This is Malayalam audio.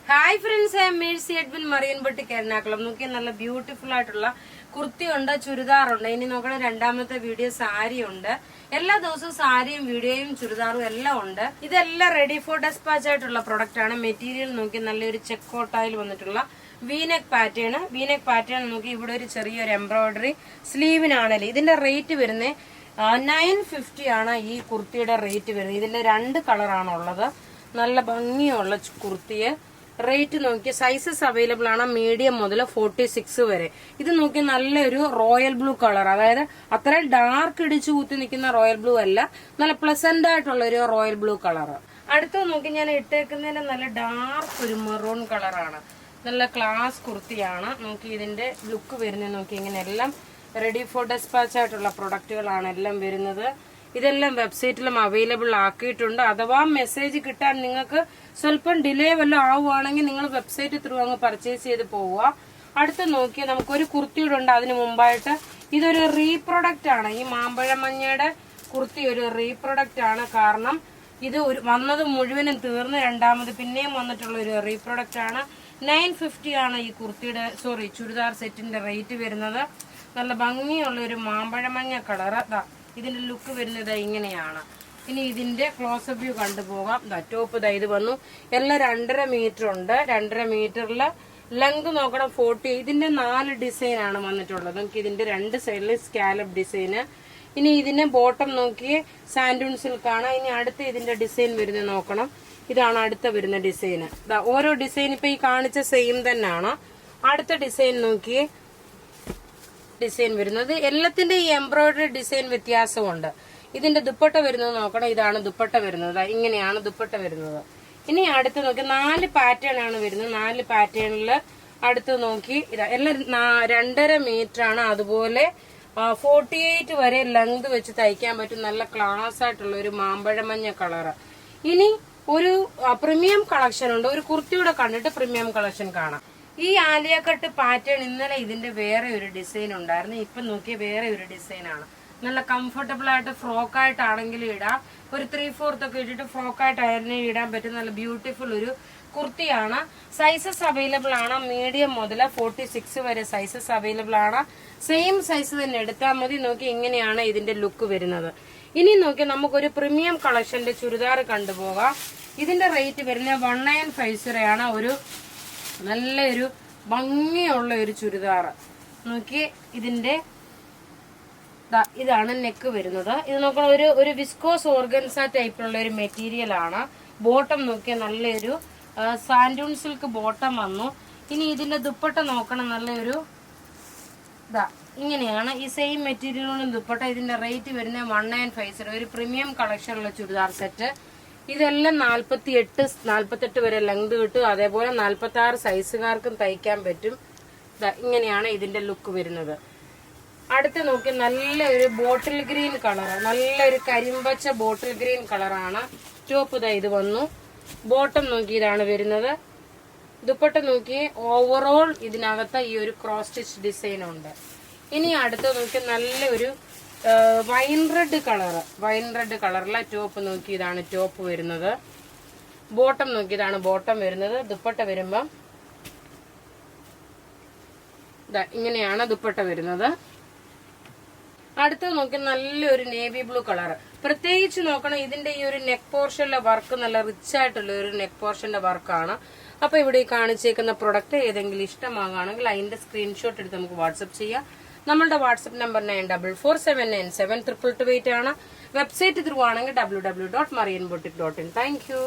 Hi friends, I M Mercy Edwin marine boutique Ernakulam. നോക്കി നല്ല ബ്യൂട്ടിഫുൾ ആയിട്ടുള്ള കുർത്തിയുണ്ട്, ചുരിദാറുണ്ട്. ഇനി നോക്കണ രണ്ടാമത്തെ വീഡിയോ സാരി ഉണ്ട്. എല്ലാ ദിവസവും സാരിയും വീഡിയോയും ചുരിദാറും എല്ലാം ഉണ്ട്. ഇതെല്ലാം റെഡി ഫോർ ഡെസ്പാച്ച് ആയിട്ടുള്ള പ്രൊഡക്റ്റ് ആണ്. മെറ്റീരിയൽ നോക്കി നല്ലൊരു ചെക്ക് കോട്ടായിൽ വന്നിട്ടുള്ള വീനെക്ക് പാറ്റേൺ നോക്കി ഇവിടെ ഒരു ചെറിയൊരു എംബ്രോയിഡറി സ്ലീവിനാണല്ലേ. ഇതിന്റെ റേറ്റ് വരുന്നത് 950 ആണ്. ഈ കുർത്തിയുടെ റേറ്റ് വരുന്നത്. ഇതിന്റെ 2 കളറാണുള്ളത്. നല്ല ഭംഗിയുള്ള കുർത്തിയെ റേറ്റ് നോക്കി സൈസസ് അവൈലബിൾ ആണ്. മീഡിയം മുതൽ 46 വരെ. ഇത് നോക്കി നല്ലൊരു റോയൽ ബ്ലൂ കളർ, അതായത് അത്ര ഡാർക്ക് ഇടിച്ചു കൂത്തി നിൽക്കുന്ന റോയൽ ബ്ലൂ അല്ല, നല്ല പ്ലസന്റ് ആയിട്ടുള്ള ഒരു റോയൽ ബ്ലൂ കളർ. അടുത്തത് നോക്കി ഞാൻ ഇട്ടേക്കുന്നതിന് നല്ല ഡാർക്ക് ഒരു മെറൂൺ കളറാണ്. നല്ല ക്ലാസ് കുർത്തിയാണ്. നോക്കി ഇതിന്റെ ലുക്ക് വരുന്നത് നോക്കി. ഇങ്ങനെ എല്ലാം റെഡി ഫോർ ഡെസ്പാച്ച് ആയിട്ടുള്ള പ്രൊഡക്റ്റുകളാണ് എല്ലാം വരുന്നത്. ഇതെല്ലാം വെബ്സൈറ്റിലും അവൈലബിൾ ആക്കിയിട്ടുണ്ട്. അഥവാ മെസ്സേജ് കിട്ടാൻ നിങ്ങൾക്ക് സ്വല്പം ഡിലേ വല്ലതും ആവുകയാണെങ്കിൽ നിങ്ങൾ വെബ്സൈറ്റ് ത്രൂ അങ്ങ് പർച്ചേസ് ചെയ്ത് പോവുക. അടുത്ത് നോക്കിയാൽ നമുക്കൊരു കുർത്തിയുടെ ഉണ്ട്. അതിന് മുമ്പായിട്ട് ഇതൊരു റീപ്രൊഡക്റ്റ് ആണ്. ഈ മാമ്പഴ മഞ്ഞയുടെ കുർത്തി ഒരു റീപ്രൊഡക്റ്റ് ആണ്. കാരണം ഇത് വന്നത് മുഴുവനും തീർന്ന് രണ്ടാമത് പിന്നെയും വന്നിട്ടുള്ള ഒരു റീപ്രൊഡക്റ്റ് ആണ്. 950 ആണ് ഈ കുർത്തിയുടെ ചുരിദാർ സെറ്റിന്റെ റേറ്റ് വരുന്നത്. നല്ല ഭംഗിയുള്ള ഒരു മാമ്പഴ മഞ്ഞ കളർ. ഇതിന്റെ ലുക്ക് വരുന്നത് ഇങ്ങനെയാണ്. ഇനി ഇതിന്റെ ക്ലോസപ്പ് വ്യൂ കണ്ടുപോകാം. ടോപ്പ് ഇത് വന്നു. എല്ലാം 2.5 മീറ്റർ ഉണ്ട്. 2.5 മീറ്ററില് ലെങ്ത് നോക്കണം 40. ഇതിന്റെ 4 ഡിസൈൻ ആണ് വന്നിട്ടുള്ളത്. നമുക്ക് ഇതിന്റെ 2 സൈഡിൽ സ്കാലപ്പ് ഡിസൈന്. ഇനി ഇതിന്റെ ബോട്ടം നോക്കി സാൻഡൂൺ സിൽക്ക് ആണ്. ഇനി അടുത്ത ഇതിന്റെ ഡിസൈൻ വരുന്നത് നോക്കണം. ഇതാണ് അടുത്ത വരുന്ന ഡിസൈന്. ഓരോ ഡിസൈൻ ഇപ്പൊ ഈ കാണിച്ച സെയിം തന്നെയാണ്. അടുത്ത ഡിസൈൻ നോക്കി ഡിസൈൻ വരുന്നത് എല്ലാത്തിന്റെ ഈ എംബ്രോയിഡറി ഡിസൈൻ വ്യത്യാസമുണ്ട്. ഇതിന്റെ ദുപ്പട്ട വരുന്നത് നോക്കണം. ഇതാണ് ദുപ്പട്ട വരുന്നത്. ഇങ്ങനെയാണ് ദുപ്പട്ട വരുന്നത്. ഇനി അടുത്ത് നോക്കി 4 പാറ്റേൺ ആണ് വരുന്നത്. 4 പാറ്റേണില് അടുത്ത് നോക്കി എല്ലാം 2.5 മീറ്റർ ആണ്. അതുപോലെ 48 വരെ ലെങ്ത് വെച്ച് തയ്ക്കാൻ പറ്റും. നല്ല ക്ലാസ് ആയിട്ടുള്ള ഒരു മാമ്പഴമഞ്ഞ കളറ്. ഇനി ഒരു പ്രീമിയം കളക്ഷൻ ഉണ്ട്. ഒരു കുർത്തിയുടെ കണ്ടിട്ട് പ്രീമിയം കളക്ഷൻ കാണാം. ഈ ആലിയ കട്ട് പാറ്റേൺ ഇന്നലെ ഇതിന്റെ വേറെ ഒരു ഡിസൈൻ ഉണ്ടായിരുന്നു. ഇപ്പൊ നോക്കിയ വേറെ ഒരു ഡിസൈൻ ആണ്. നല്ല കംഫർട്ടബിൾ ആയിട്ട് ഫ്രോക്കായിട്ടാണെങ്കിലും ഇടാം. ഒരു 3/4 ഒക്കെ ഇട്ടിട്ട് ഫ്രോക്കായിട്ട് അതിനെ ഇടാൻ പറ്റും. നല്ല ബ്യൂട്ടിഫുൾ ഒരു കുർത്തിയാണ്. സൈസസ് അവൈലബിൾ ആണ്. മീഡിയം മുതൽ 46 വരെ സൈസസ് അവൈലബിൾ ആണ്. സെയിം സൈസ് തന്നെ എടുത്താൽ മതി. നോക്കി ഇങ്ങനെയാണ് ഇതിന്റെ ലുക്ക് വരുന്നത്. ഇനി നോക്കി നമുക്കൊരു പ്രീമിയം കളക്ഷന്റെ ചുരിദാർ കണ്ടുപോകാം. ഇതിന്റെ റേറ്റ് വരുന്നത് 1950 ആണ്. ഒരു നല്ലൊരു ഭംഗിയുള്ള ഒരു ചുരിദാർ നോക്കി. ഇതിന്റെ ഇതാണ് നെക്ക് വരുന്നത്. ഇത് നോക്കണം, ഒരു വിസ്കോസ് ഓർഗൻസ ടൈപ്പിലുള്ള ഒരു മെറ്റീരിയൽ ആണ്. ബോട്ടം നോക്കിയാൽ നല്ലൊരു സാൻഡൂൺ സിൽക്ക് ബോട്ടം വന്നു. ഇനി ഇതിന്റെ ദുപ്പട്ട നോക്കണം. നല്ലൊരു ഇങ്ങനെയാണ് ഈ സെയിം മെറ്റീരിയലും ദുപ്പട്ട. ഇതിന്റെ റേറ്റ് വരുന്നത് 1950. ഒരു പ്രീമിയം കളക്ഷനുള്ള ചുരിദാർ സെറ്റ്. ഇതെല്ലാം 48 വരെ ലെങ്ത് കിട്ടും. അതേപോലെ 46 സൈസുകാർക്കും തയ്ക്കാൻ പറ്റും. ഇങ്ങനെയാണ് ഇതിന്റെ ലുക്ക് വരുന്നത്. അടുത്ത് നോക്കി നല്ലൊരു ബോട്ടിൽ ഗ്രീൻ കളർ, നല്ലൊരു കരിമ്പച്ച ബോട്ടിൽ ഗ്രീൻ കളറാണ്. ടോപ്പ് ഇത് വന്നു. ബോട്ടം നോക്കി ഇതാണ് വരുന്നത്. ദുപ്പട്ട നോക്കി ഓവറോൾ ഇതിനകത്ത് ഈ ഒരു ക്രോസ് സ്റ്റിച്ച് ഡിസൈൻ ഉണ്ട്. ഇനി അടുത്ത് നോക്കി നല്ലൊരു വൈൻ റെഡ് കളറിലെ ടോപ്പ് നോക്കി ഇതാണ് ടോപ്പ് വരുന്നത്. ബോട്ടം നോക്കി ഇതാണ് ബോട്ടം വരുന്നത്. ദുപ്പട്ട വരുമ്പം ഇങ്ങനെയാണ് ദുപ്പട്ട വരുന്നത്. അടുത്ത് നോക്കി നല്ലൊരു നേവി ബ്ലൂ കളർ. പ്രത്യേകിച്ച് നോക്കണം, ഇതിന്റെ ഈ ഒരു നെക്ക് പോർഷനിലെ വർക്ക് നല്ല റിച്ച് ആയിട്ടുള്ള ഒരു നെക്ക് പോർഷന്റെ വർക്കാണ്. അപ്പൊ ഇവിടെ കാണിച്ചേക്കുന്ന പ്രൊഡക്റ്റ് ഏതെങ്കിലും ഇഷ്ടമാകുകയാണെങ്കിൽ അതിന്റെ സ്ക്രീൻഷോട്ട് എടുത്ത് നമുക്ക് വാട്സ്ആപ്പ് ചെയ്യാം. നമ്മളുടെ വാട്സ്ആപ്പ് നമ്പർ 9447972228 ആണ്. വെബ്സൈറ്റ് ത്രൂ ആണെങ്കിൽ www.marianboutique.in. Thank you.